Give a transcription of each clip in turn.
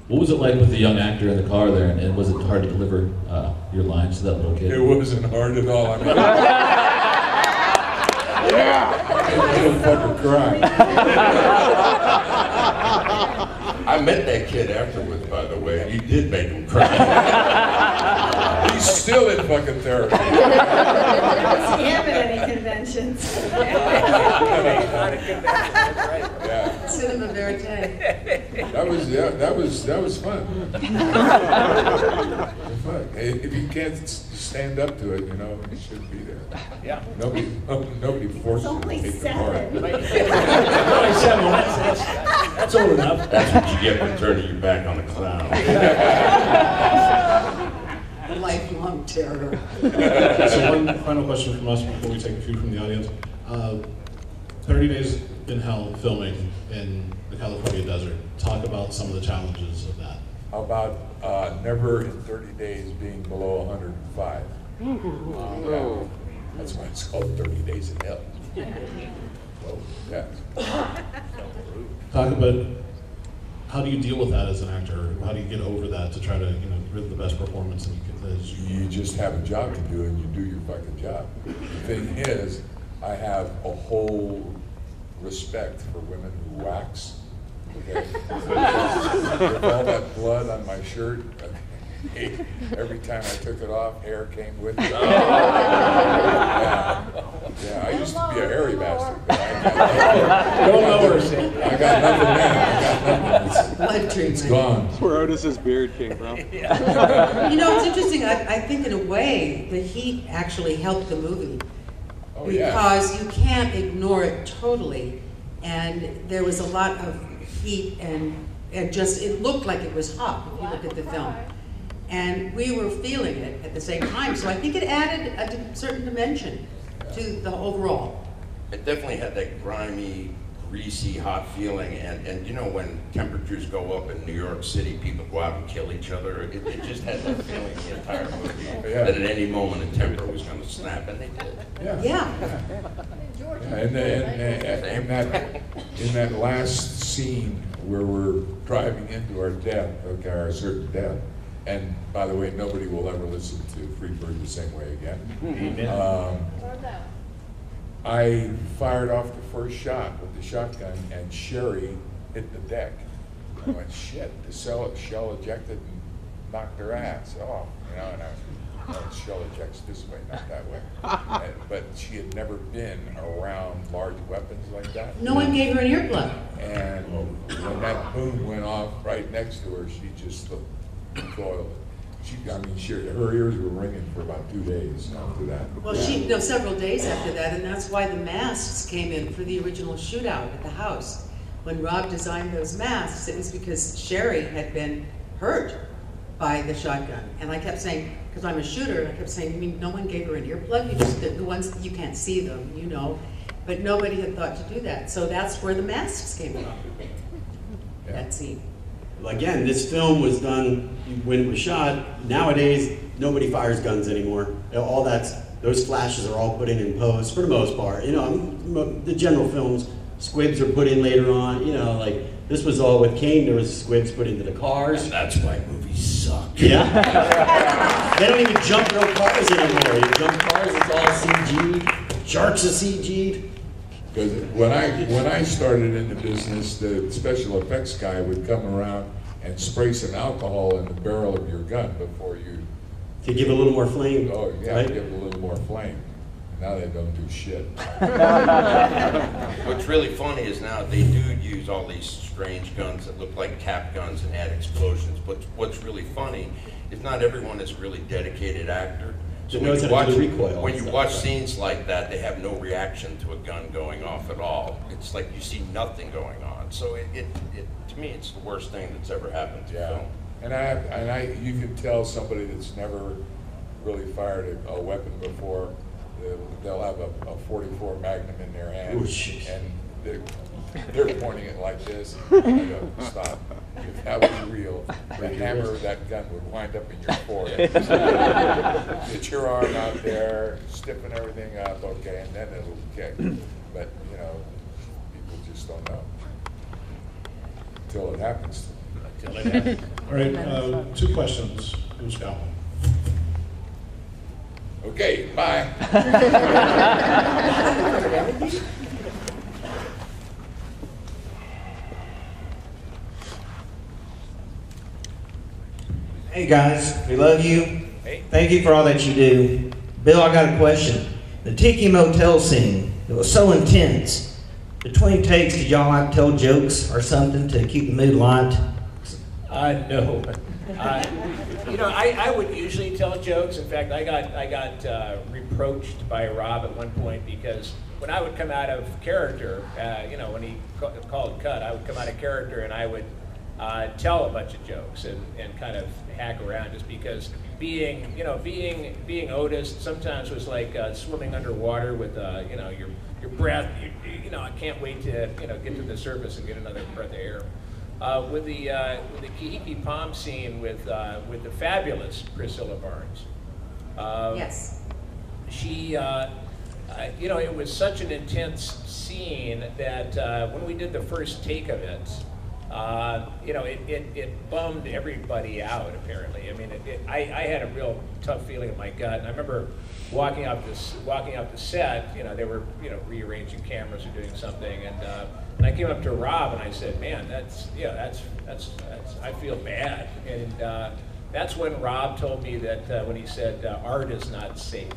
What was it like with the young actor in the car there, and was it hard to deliver your lines to that little kid? It wasn't hard at all. I mean, I didn't fucking cry. I met that kid afterwards, by the way. He did make him cry. He's still in fucking therapy. I see him at any conventions. Yeah. Cinema verite. That was fun. Fun. If you can't stand up to it, you know, you shouldn't be there. Yeah. Nobody forces you to Only take the part. 7. Only 7. That's old enough. That's what you get for turning your back on a clown. Lifelong terror. So one final question from us before we take a few from the audience. 30 Days in Hell filming in the California desert. Talk about some of the challenges of that. How about never in 30 days being below 105? Yeah. That's why it's called 30 Days in Hell. Well, yeah. Talk about how do you deal with that as an actor? How do you get over that to try to, you know, give the best performance that you can? You just have a job to do and you do your fucking job. The thing is, I have a whole respect for women who wax. Okay? With all that blood on my shirt, every time I took it off, hair came with it. Yeah, I used to be a hairy bastard. But I got nothing now. Blood treatment. It's gone. That's where Otis's beard came from. You know, it's interesting. I think in a way, the heat actually helped the movie. Oh, yeah. Because you can't ignore it totally. And there was a lot of heat and it looked like it was hot if you look at the film. And we were feeling it at the same time. So I think it added a certain dimension to the overall. It definitely had that grimy, greasy, hot feeling, and you know when temperatures go up in New York City, people go out and kill each other. It just had that feeling the entire movie, that at any moment a temper was going to snap, and they did. Yeah. In that last scene where we're driving into our death, okay, our certain death, and by the way, nobody will ever listen to Freebird the same way again. I fired off the first shot with the shotgun, and Sherry hit the deck. I went, shit, the shell ejected and knocked her ass off. You know, and the shell ejects this way, not that way. But she had never been around large weapons like that. No one gave her an earplug. And when that boom went off right next to her, she just recoiled. Her ears were ringing for about 2 days after that. Well, several days after that, and that's why the masks came in for the original shootout at the house. When Rob designed those masks, it was because Sherry had been hurt by the shotgun. And I kept saying, because I'm a shooter, I kept saying, you mean no one gave her an earplug? You just, the ones, you can't see them, you know. But nobody had thought to do that. So that's where the masks came from, that scene. Again, this film was done when it was shot. Nowadays, nobody fires guns anymore. Those flashes are all put in post for the most part. You know, the general films, squibs are put in later on. You know, like this was all with Kane. There was squibs put into the cars. And that's why movies suck. Yeah. They don't even jump real cars anymore. You jump cars, it's all CG. Sharks are CG'd. Because when I started in the business, the special effects guy would come around and spray some alcohol in the barrel of your gun before you... To give a little more flame. Oh, yeah, right? give it a little more flame. Now they don't do shit. What's really funny is now they do use all these strange guns that look like cap guns and add explosions, but what's really funny is not everyone is a really dedicated actor. So when you watch scenes like that, they have no reaction to a gun going off at all. It's like you see nothing going on. So to me, it's the worst thing that's ever happened to film. And you can tell somebody that's never really fired a weapon before. They'll have a 44 Magnum in their hand, and they're pointing it like this. I go, stop. If that was real, the hammer of that gun would wind up in your forehead. Get your arm out there, stiffen everything up, okay, and then it'll kick. But, you know, people just don't know until it happens to them. All right, 2 questions. Who's got one? Okay, bye. Hey guys, we love you. Thank you for all that you do. Bill, I got a question. The Tiki Motel scene, it was so intense. Between takes, did y'all like tell jokes or something to keep the mood light? No. I would usually tell jokes. In fact, I got reproached by Rob at one point because when I would come out of character, when he called cut, I would come out of character and I would tell a bunch of jokes and kind of hack around, just because being Otis sometimes was like swimming underwater with your breath. I can't wait to get to the surface and get another breath of air. With the Kahiki Palm scene with the fabulous Priscilla Barnes. Yes. She, it was such an intense scene that when we did the first take of it, it bummed everybody out. Apparently, I mean, I had a real tough feeling in my gut, and I remember walking out the set. They were rearranging cameras or doing something, and I came up to Rob and I said, "Man, that's I feel bad." And that's when Rob told me that when he said art is not safe,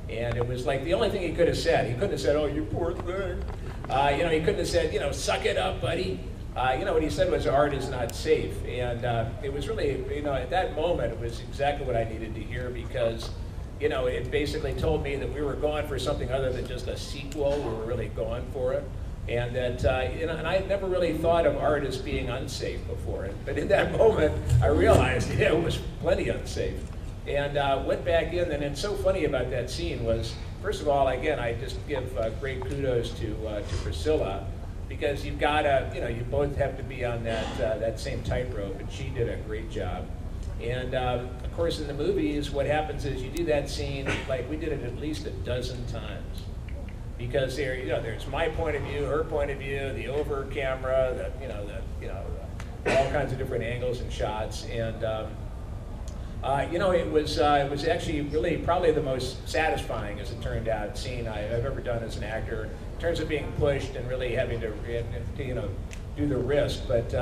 and it was like the only thing he could have said. He couldn't have said, "Oh, you poor thing." He couldn't have said, "Suck it up, buddy." What he said was art is not safe, and it was really, at that moment, it was exactly what I needed to hear, because it basically told me that we were going for something other than just a sequel. We were really going for it. And that, and I had never really thought of art as being unsafe before. But in that moment, I realized, it was plenty unsafe. And went back in, and it's so funny about that scene was, first of all, again, I just give great kudos to Priscilla, because you've got to, you both have to be on that same tightrope, and she did a great job. And of course, in the movies, what happens is you do that scene, like we did it at least a dozen times, because there's my point of view, her point of view, the over camera, all kinds of different angles and shots, and it was actually really probably the most satisfying, as it turned out, scene I've ever done as an actor, in terms of being pushed and really having to do the risk, but.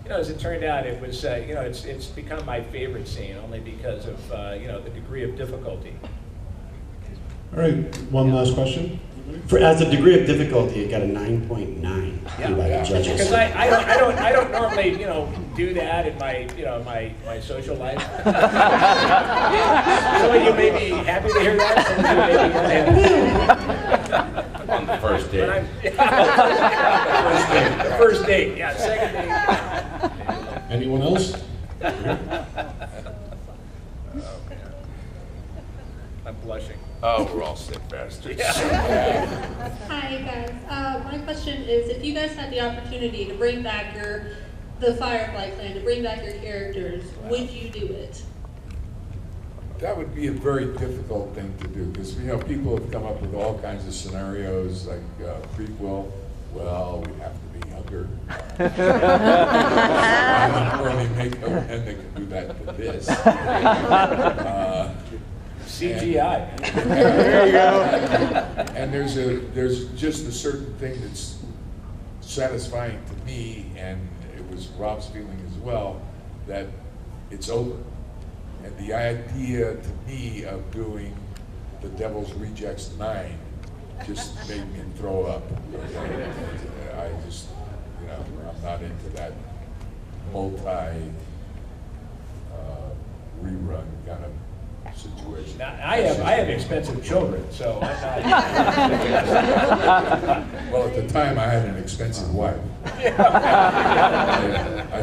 As it turned out, it was, it's become my favorite scene, only because of, the degree of difficulty. All right, one last question. As a degree of difficulty, it got a 9.9 by the judges. Because I don't normally, do that in my my social life. Some of you may be happy to hear that. Some of you may be unhappy. On the first date. The first date, yeah, second date. Anyone else? Oh, man. I'm blushing. Oh, we're all sick bastards. Hi guys. My question is, if you guys had the opportunity to bring back the Firefly Clan, to bring back your characters, would you do it? That would be a very difficult thing to do, because people have come up with all kinds of scenarios, like prequel. Well, we have to be younger. I don't really make no men that can do that to this. CGI. There you go. And there's just a certain thing that's satisfying to me, and it was Rob's feeling as well, that it's over. And the idea to me of doing The Devil's Rejects 9 just made me throw up. I just, I'm not into that rerun kind of situation. Now, I have expensive children, so I'm not. Well, at the time, I had an expensive wife. I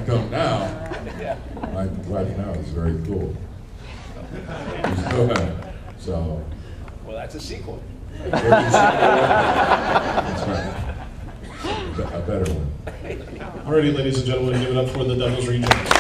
don't now. My wife now is very cool. So. Well, that's a sequel. That's right. A better one. Alrighty, ladies and gentlemen, give it up for The Devil's Rejects.